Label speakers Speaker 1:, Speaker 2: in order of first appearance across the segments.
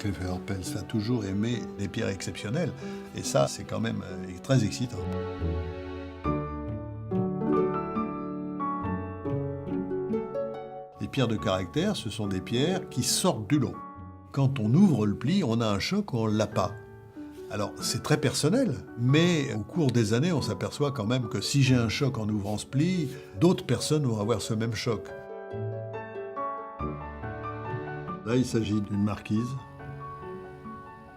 Speaker 1: Clef et Orpels a toujours aimé les pierres exceptionnelles. Et ça, c'est quand même très excitant. Les pierres de caractère, ce sont des pierres qui sortent du lot. Quand on ouvre le pli, on a un choc ou on ne l'a pas. Alors, c'est très personnel, mais au cours des années, on s'aperçoit quand même que si j'ai un choc en ouvrant ce pli, d'autres personnes vont avoir ce même choc. Là, il s'agit d'une marquise,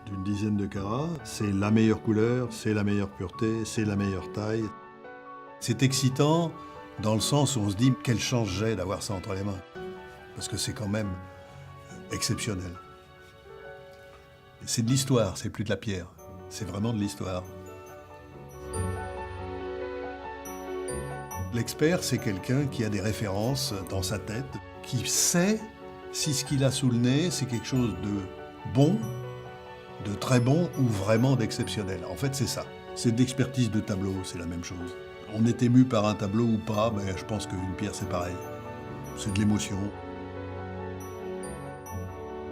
Speaker 1: d'une dizaine de carats. C'est la meilleure couleur, c'est la meilleure pureté, c'est la meilleure taille. C'est excitant dans le sens où on se dit quelle chance j'ai d'avoir ça entre les mains. Parce que c'est quand même exceptionnel. C'est de l'histoire, c'est plus de la pierre. C'est vraiment de l'histoire. L'expert, c'est quelqu'un qui a des références dans sa tête, qui sait si ce qu'il a sous le nez, c'est quelque chose de bon, de très bon ou vraiment d'exceptionnel. En fait, c'est ça. C'est de l'expertise de tableau, c'est la même chose. On est ému par un tableau ou pas, mais je pense qu'une pierre, c'est pareil. C'est de l'émotion.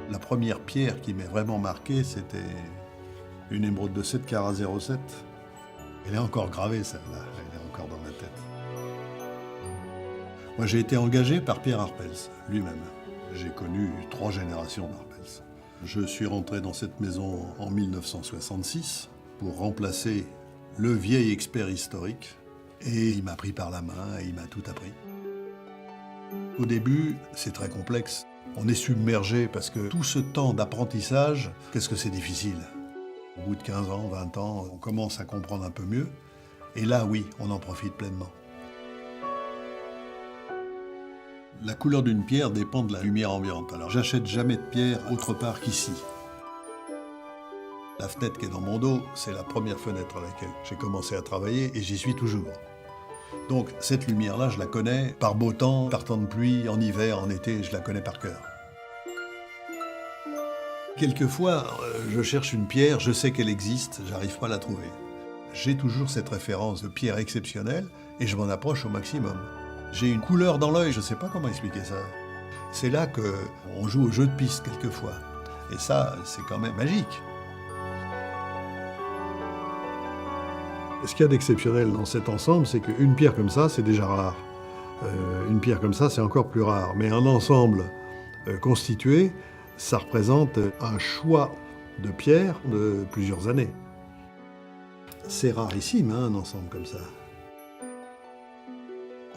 Speaker 1: La première pierre qui m'est vraiment marquée, c'était une émeraude de 7 carats 07. Elle est encore gravée, celle-là. Elle est encore dans ma tête. Moi, j'ai été engagé par Pierre Arpels, lui-même. J'ai connu 3 générations d'Arpels. Je suis rentré dans cette maison en 1966 pour remplacer le vieil expert historique. Et il m'a pris par la main et il m'a tout appris. Au début, c'est très complexe. On est submergé parce que tout ce temps d'apprentissage, qu'est-ce que c'est difficile. Au bout de 15 ans, 20 ans, on commence à comprendre un peu mieux. Et là, oui, on en profite pleinement. La couleur d'une pierre dépend de la lumière ambiante. Alors, j'achète jamais de pierre autre part qu'ici. La fenêtre qui est dans mon dos, c'est la première fenêtre à laquelle j'ai commencé à travailler et j'y suis toujours. Donc, cette lumière-là, je la connais par beau temps, par temps de pluie, en hiver, en été, je la connais par cœur. Quelquefois, je cherche une pierre, je sais qu'elle existe, j'arrive pas à la trouver. J'ai toujours cette référence de pierre exceptionnelle et je m'en approche au maximum. J'ai une couleur dans l'œil, je sais pas comment expliquer ça. C'est là qu'on joue au jeu de piste quelquefois. Et ça, c'est quand même magique. Ce qu'il y a d'exceptionnel dans cet ensemble, c'est qu'une pierre comme ça, c'est déjà rare. Une pierre comme ça, c'est encore plus rare. Mais un ensemble constitué, ça représente un choix de pierres de plusieurs années. C'est rarissime, hein, un ensemble comme ça.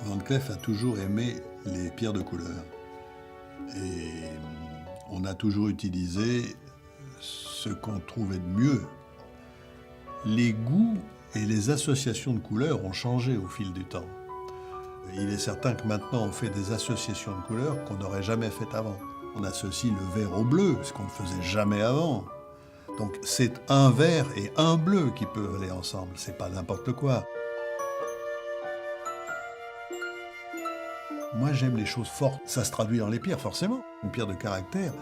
Speaker 1: Van Cleef a toujours aimé les pierres de couleur. Et on a toujours utilisé ce qu'on trouvait de mieux. Les goûts et les associations de couleurs ont changé au fil du temps. Il est certain que maintenant on fait des associations de couleurs qu'on n'aurait jamais faites avant. On associe le vert au bleu, ce qu'on ne faisait jamais avant. Donc c'est un vert et un bleu qui peuvent aller ensemble, c'est pas n'importe quoi. Moi j'aime les choses fortes, ça se traduit dans les pierres forcément. Une pierre de caractère,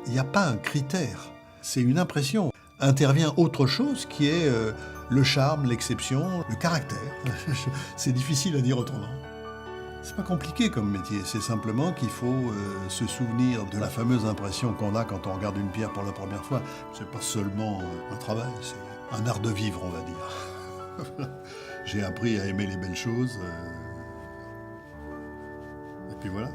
Speaker 1: il n'y a pas un critère, c'est une impression. Intervient autre chose qui est le charme, l'exception, le caractère. C'est difficile à dire autrement. C'est pas compliqué comme métier, c'est simplement qu'il faut se souvenir de la fameuse impression qu'on a quand on regarde une pierre pour la première fois. C'est pas seulement un travail, c'est un art de vivre, on va dire. J'ai appris à aimer les belles choses. Et puis voilà.